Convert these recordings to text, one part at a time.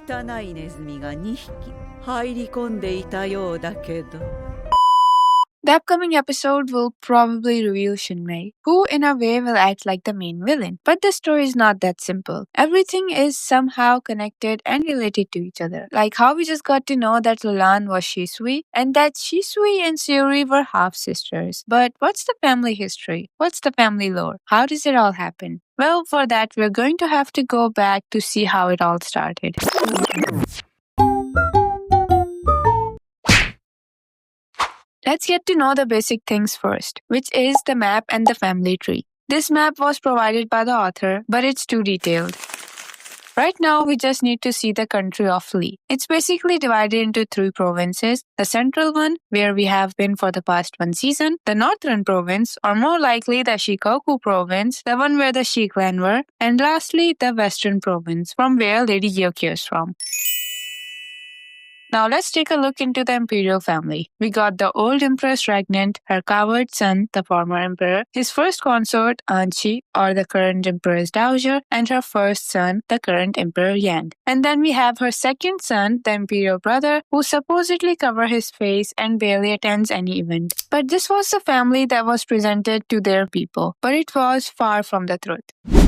汚いネズミが2匹入り込んでいたようだけど。The upcoming episode will probably reveal Shinmei, who in a way will act like the main villain. But the story is not that simple. Everything is somehow connected and related to each other. Like how we just got to know that Lahan was Shisui and that Shisui and Suirei were half-sisters. But what's the family history? What's the family lore? How does it all happen? Well, for that, we're going to have to go back to see how it all started. Let's get to know the basic things first, which is the map and the family tree. This map was provided by the author, but it's too detailed. Right now, we just need to see the country of Li. It's basically divided into 3 provinces. The central one, where we have been for the past 1 season, the northern province, or more likely the Shikoku province, the one where the Shi clan were, and lastly, the western province, from where Lady Gyokyo is from. Now let's take a look into the imperial family. We got the old empress regnant, her coward son, the former emperor, his first consort, Anchi, or the current empress dowager, and her first son, the current emperor Yan. And then we have her second son, the imperial brother, who supposedly covers his face and barely attends any event. But this was the family that was presented to their people, but it was far from the truth.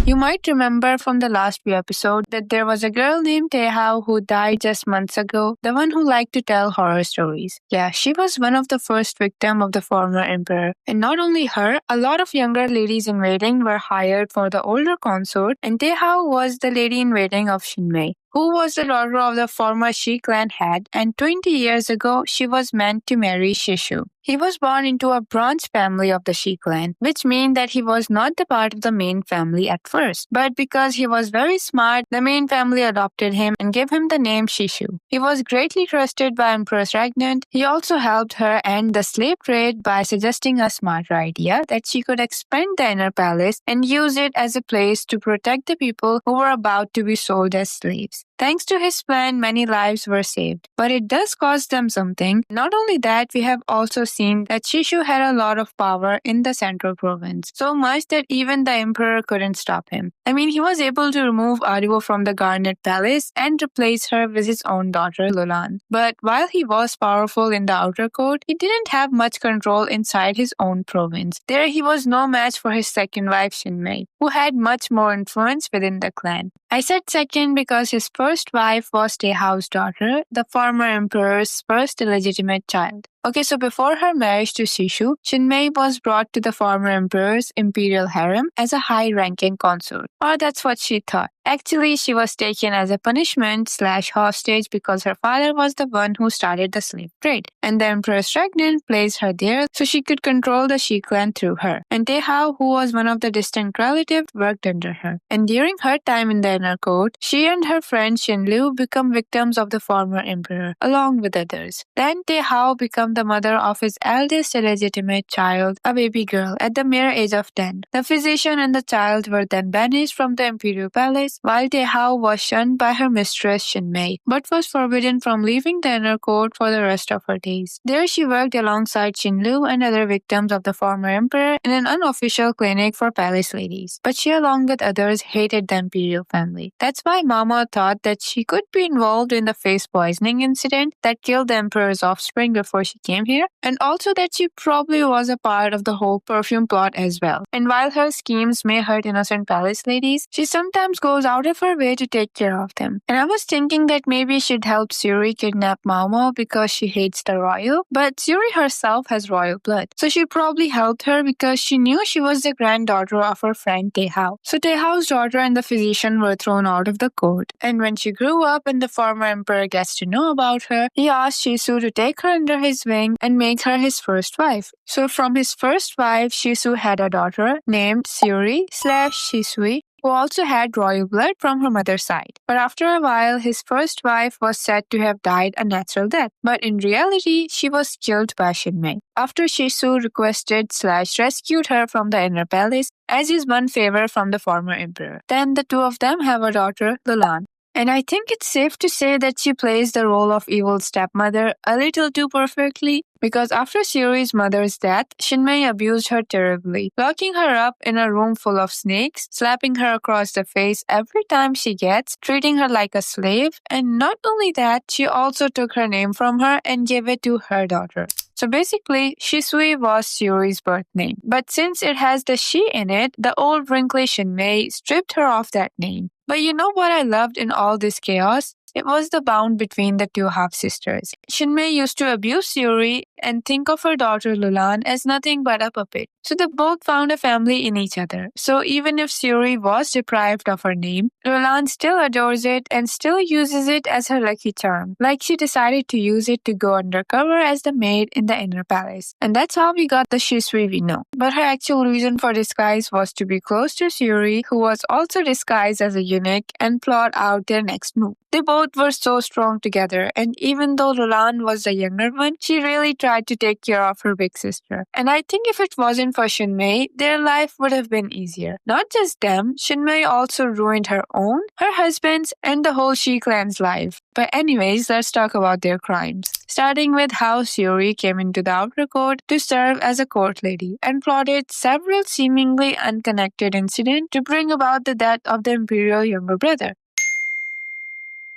You might remember from the last few episodes that there was a girl named Tehao who died just months ago, the one who liked to tell horror stories. Yeah, she was one of the first victims of the former emperor. And not only her, a lot of younger ladies in waiting were hired for the older consort, and Tehao was the lady in waiting of Shinmei, who was the daughter of the former Shi clan head, and 20 years ago she was meant to marry Shishu. He was born into a branch family of the Shi clan, which means that he was not the part of the main family at first. But because he was very smart, the main family adopted him and gave him the name Shishu. He was greatly trusted by Empress Regnant. He also helped her end the slave trade by suggesting a smarter idea that she could expand the inner palace and use it as a place to protect the people who were about to be sold as slaves. Thanks to his plan, many lives were saved. But it does cost them something. Not only that, we have also seen that Shishu had a lot of power in the central province, so much that even the emperor couldn't stop him. I mean, he was able to remove Aruo from the Garnet Palace and replace her with his own daughter, Lahan. But while he was powerful in the outer court, he didn't have much control inside his own province. There he was no match for his second wife, Shinmei, who had much more influence within the clan. I said second because his first wife was Tehao's daughter, the former emperor's first illegitimate child. Okay, so before her marriage to Shishu, Shinmei was brought to the former emperor's imperial harem as a high-ranking consort. Or that's what she thought. Actually, she was taken as a punishment/hostage because her father was the one who started the slave trade. And the Empress Regnant placed her there so she could control the Shi clan through her. And Tehao, who was one of the distant relatives, worked under her. And during her time in the inner court, she and her friend Shinliu become victims of the former emperor, along with others. Then Tehao became the mother of his eldest illegitimate child, a baby girl, at the mere age of 10. The physician and the child were then banished from the imperial palace, while Tehao was shunned by her mistress Shinmei, but was forbidden from leaving the inner court for the rest of her days. There she worked alongside Shinliu and other victims of the former emperor in an unofficial clinic for palace ladies. But she, along with others, hated the imperial family. That's why Maomao thought that she could be involved in the face poisoning incident that killed the emperor's offspring before she came here, and also that she probably was a part of the whole perfume plot as well. And while her schemes may hurt innocent palace ladies, she sometimes goes out of her way to take care of them. And I was thinking that maybe she'd help Suirei kidnap Maomao because she hates the royal, but Suirei herself has royal blood, so she probably helped her because she knew she was the granddaughter of her friend Tehao. So Tehao's daughter and the physician were thrown out of the court, and when she grew up and the former emperor gets to know about her, he asked Shisui to take her under his wing and make her his first wife. So from his first wife, Shisui had a daughter named Suirei/Shisui, who also had royal blood from her mother's side. But after a while, his first wife was said to have died a natural death. But in reality, she was killed by Shinmei after Shisui requested/rescued her from the inner palace as his one favor from the former emperor. Then the two of them have a daughter, Lahan. And I think it's safe to say that she plays the role of evil stepmother a little too perfectly, because after Suirei's mother's death, Shinmei abused her terribly, locking her up in a room full of snakes, slapping her across the face every time she gets, treating her like a slave, and not only that, she also took her name from her and gave it to her daughter. So basically, Shisui was Suirei's birth name. But since it has the she in it, the old wrinkly Shinmei stripped her of that name. But you know what I loved in all this chaos? It was the bond between the two half-sisters. Shinmei used to abuse Suirei and think of her daughter Lahan as nothing but a puppet. So they both found a family in each other. So even if Suirei was deprived of her name, Lahan still adores it and still uses it as her lucky charm. Like she decided to use it to go undercover as the maid in the inner palace. And that's how we got the Shisui we know. But her actual reason for disguise was to be close to Suirei, who was also disguised as a eunuch, and plot out their next move. They both were so strong together, and even though Lahan was the younger one, she really tried to take care of her big sister. And I think if it wasn't for Shinmei, their life would have been easier. Not just them, Shinmei also ruined her own, her husband's, and the whole Shi clan's life. But anyways, let's talk about their crimes. Starting with how Suirei came into the outer court to serve as a court lady and plotted several seemingly unconnected incidents to bring about the death of the imperial younger brother.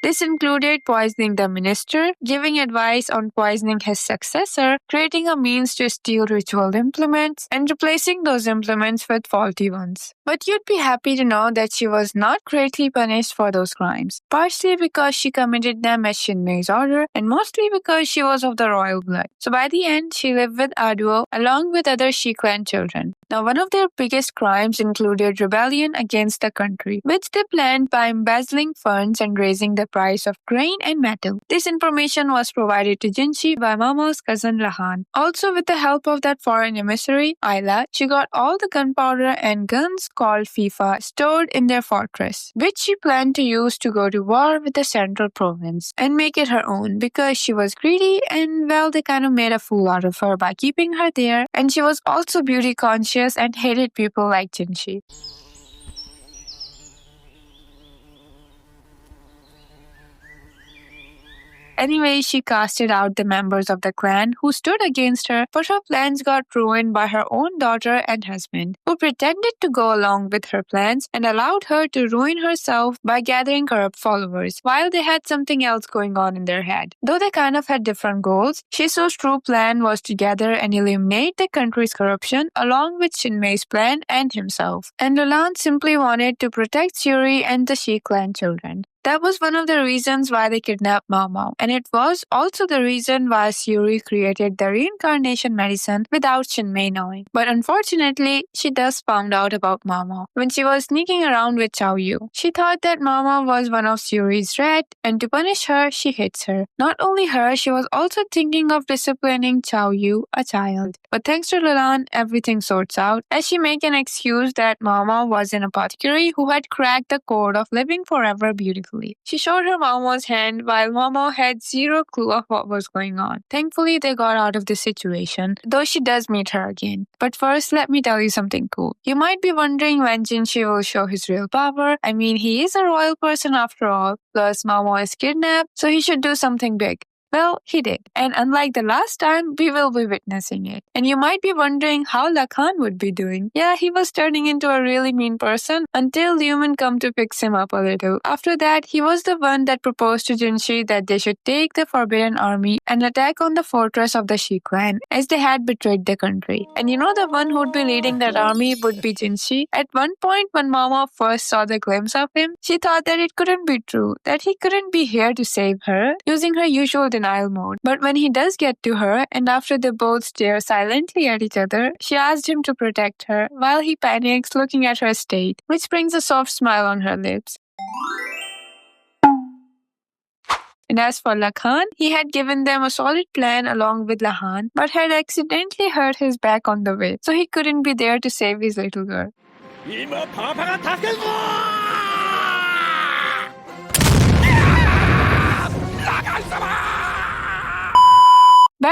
This included poisoning the minister, giving advice on poisoning his successor, creating a means to steal ritual implements, and replacing those implements with faulty ones. But you'd be happy to know that she was not greatly punished for those crimes, partially because she committed them at Shinmei's order, and mostly because she was of the royal blood. So by the end, she lived with Aduo along with other Shi clan children. Now, one of their biggest crimes included rebellion against the country, which they planned by embezzling funds and raising the price of grain and metal. This information was provided to Jinshi by Maomao's cousin Lahan. Also, with the help of that foreign emissary, Ayla, she got all the gunpowder and guns called FIFA stored in their fortress, which she planned to use to go to war with the central province and make it her own because she was greedy and, well, they kind of made a fool out of her by keeping her there, and she was also beauty conscious and hated people like Jinshi. Anyway, she casted out the members of the clan who stood against her, but her plans got ruined by her own daughter and husband, who pretended to go along with her plans and allowed her to ruin herself by gathering corrupt followers, while they had something else going on in their head. Though they kind of had different goals, Shisu's true plan was to gather and eliminate the country's corruption along with Shinmei's plan and himself. And Lahan simply wanted to protect Suirei and the Shi clan children. That was one of the reasons why they kidnapped Maomao, and it was also the reason why Suirei created the reincarnation medicine without Shinmei knowing. But unfortunately, she thus found out about Maomao when she was sneaking around with Chao Yu. She thought that Maomao was one of Suirei's rat, and to punish her, she hits her. Not only her, she was also thinking of disciplining Chao Yu, a child. But thanks to Lahan, everything sorts out, as she makes an excuse that Maomao was an apothecary who had cracked the code of living forever beautifully. She showed her Maomao's hand while Maomao had zero clue of what was going on. Thankfully, they got out of the situation, though she does meet her again. But first, let me tell you something cool. You might be wondering when Jinshi will show his real power. I mean, he is a royal person after all, plus Maomao is kidnapped, so he should do something big. Well, he did. And unlike the last time, we will be witnessing it. And you might be wondering how Lahan would be doing. Yeah, he was turning into a really mean person until Lumen come to fix him up a little. After that, he was the one that proposed to Jinshi that they should take the Forbidden Army and attack on the fortress of the Shi clan, as they had betrayed the country. And you know the one who'd be leading that army would be Jinshi. At one point, when Maomao first saw the glimpse of him, she thought that it couldn't be true, that he couldn't be here to save her, using her usual denial mode. But when he does get to her, and after they both stare silently at each other, she asked him to protect her, while he panics looking at her state, which brings a soft smile on her lips. And as for Lahan, he had given them a solid plan along with Lahan, but had accidentally hurt his back on the way, so he couldn't be there to save his little girl.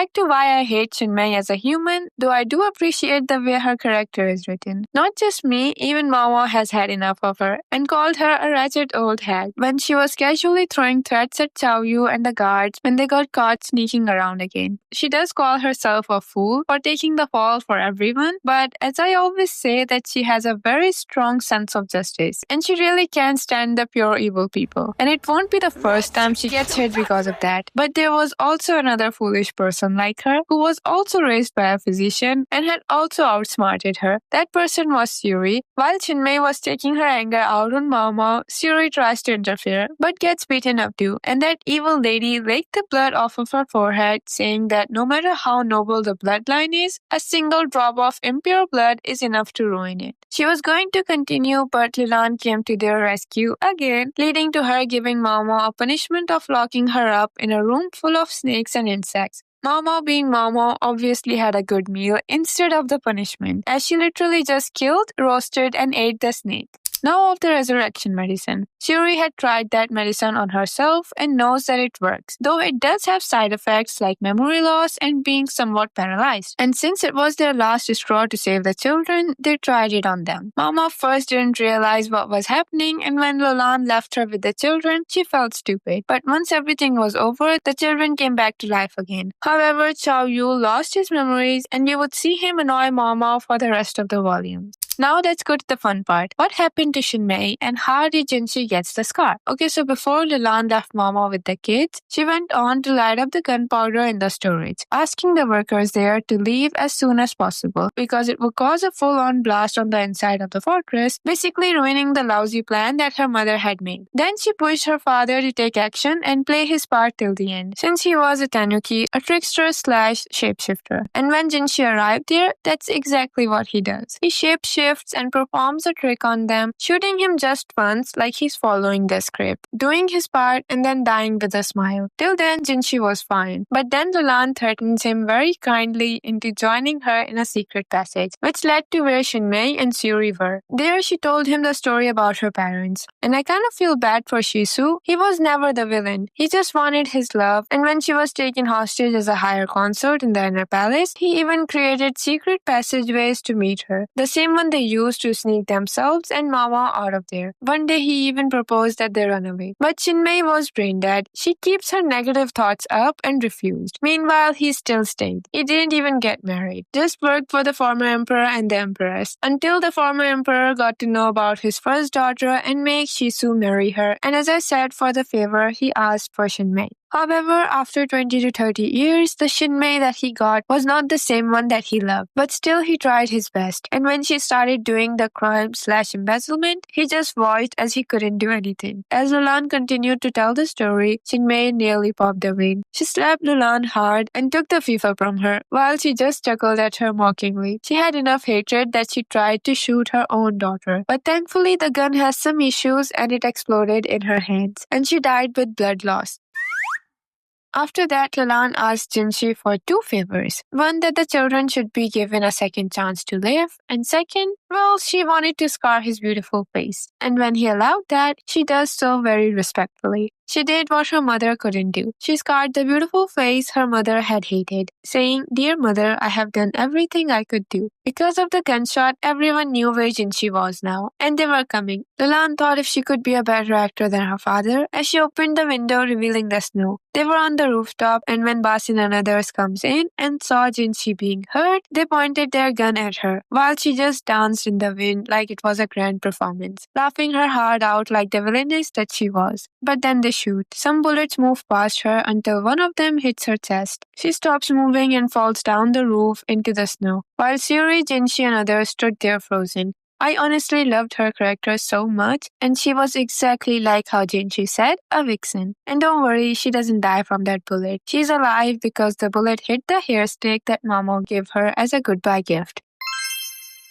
back to why I hate Shinmei as a human, though I do appreciate the way her character is written. Not just me, even Maomao has had enough of her and called her a wretched old hag when she was casually throwing threats at Chao Yu and the guards when they got caught sneaking around again. She does call herself a fool for taking the fall for everyone, but as I always say that she has a very strong sense of justice and she really can stand the pure evil people. And it won't be the first time she gets hit because of that. But there was also another foolish person like her who was also raised by a physician and had also outsmarted her. That person was Suirei. While Shinmei was taking her anger out on Maomao, Suirei tries to interfere but gets beaten up too, and that evil lady raked the blood off of her forehead, saying that no matter how noble the bloodline is, a single drop of impure blood is enough to ruin it. She was going to continue, but Lahan came to their rescue again, leading to her giving Maomao a punishment of locking her up in a room full of snakes and insects. Maomao, being Maomao, obviously had a good meal instead of the punishment, as she literally just killed, roasted, and ate the snake. Now of the resurrection medicine. Suirei had tried that medicine on herself and knows that it works, though it does have side effects like memory loss and being somewhat paralyzed. And since it was their last straw to save the children, they tried it on them. Mama first didn't realize what was happening, and when Lahan left her with the children, she felt stupid. But once everything was over, the children came back to life again. However, Chao Yu lost his memories, and you would see him annoy Maomao for the rest of the volume. Now let's go to the fun part. What happened to Shinmei and how did Jinshi get the scar? Okay, so before Lahan left Maomao with the kids, she went on to light up the gunpowder in the storage, asking the workers there to leave as soon as possible because it would cause a full-on blast on the inside of the fortress, basically ruining the lousy plan that her mother had made. Then she pushed her father to take action and play his part till the end, since he was a tanuki, a trickster slash shapeshifter. And when Jinshi arrived there, that's exactly what he does. He shapeshifts and performs a trick on them, shooting him just once like he's following the script, doing his part and then dying with a smile. Till then, Jinshi was fine. But then Lahan threatens him very kindly into joining her in a secret passage, which led to where Shinmei and Suirei were. There, she told him the story about her parents. And I kind of feel bad for Shisui. He was never the villain. He just wanted his love. And when she was taken hostage as a higher consort in the inner palace, he even created secret passageways to meet her. The same one they used to sneak themselves and Maomao out of there. One day he even proposed that they run away. But Shinmei was brain dead. She keeps her negative thoughts up and refused. Meanwhile, he still stayed. He didn't even get married. Just worked for the former emperor and the empress. Until the former emperor got to know about his first daughter and made Shisui marry her. And as I said, for the favor, he asked for Shinmei. However, after 20 to 30 years, the Shinmei that he got was not the same one that he loved. But still, he tried his best. And when she started doing the crime/embezzlement, he just watched as he couldn't do anything. As Lahan continued to tell the story, Shinmei nearly popped the vein. She slapped Lahan hard and took the FIFA from her, while she just chuckled at her mockingly. She had enough hatred that she tried to shoot her own daughter. But thankfully, the gun has some issues and it exploded in her hands, and she died with blood loss. After that, Lahan asked Jinshi for two favors. One, that the children should be given a second chance to live, and second, well, she wanted to scar his beautiful face. And when he allowed that, she does so very respectfully. She did what her mother couldn't do. She scarred the beautiful face her mother had hated, saying, "Dear mother, I have done everything I could do." Because of the gunshot, everyone knew where Jinshi was now, and they were coming. Lahan thought if she could be a better actor than her father, as she opened the window revealing the snow. They were on the rooftop, and when Basin and others comes in and saw Jinshi being hurt, they pointed their gun at her, while she just danced in the wind like it was a grand performance, laughing her heart out like the villainess that she was. But then they shoot. Some bullets move past her until one of them hits her chest. She stops moving and falls down the roof into the snow, while Suirei, Jinshi and others stood there frozen. I honestly loved her character so much, and she was exactly like how Jinshi said, a vixen. And don't worry, she doesn't die from that bullet. She's alive because the bullet hit the hair stick that Maomao gave her as a goodbye gift.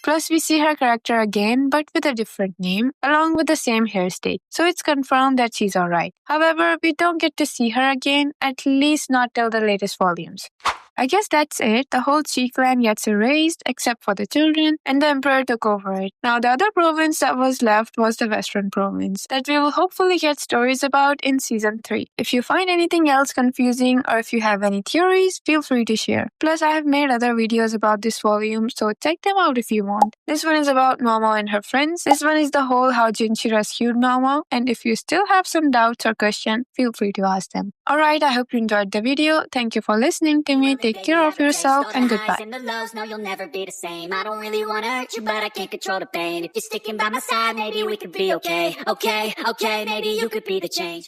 Plus, we see her character again, but with a different name, along with the same hair stick. So it's confirmed that she's alright. However, we don't get to see her again, at least not till the latest volumes. I guess that's it. The whole Qi clan gets erased except for the children, and the emperor took over it. Now the other province that was left was the Western province that we will hopefully get stories about in season 3. If you find anything else confusing or if you have any theories, feel free to share. Plus I have made other videos about this volume, so check them out if you want. This one is about Maomao and her friends. This one is the whole how Jinshi rescued Maomao, and if you still have some doubts or questions, feel free to ask them. Alright, I hope you enjoyed the video. Thank you for listening to me. Take care of yourself and goodbye. No, you'll never be the same. I don't really wanna hurt you, but I can't control the pain. If you're sticking by my side, maybe we could be okay. Okay, maybe you could be the change.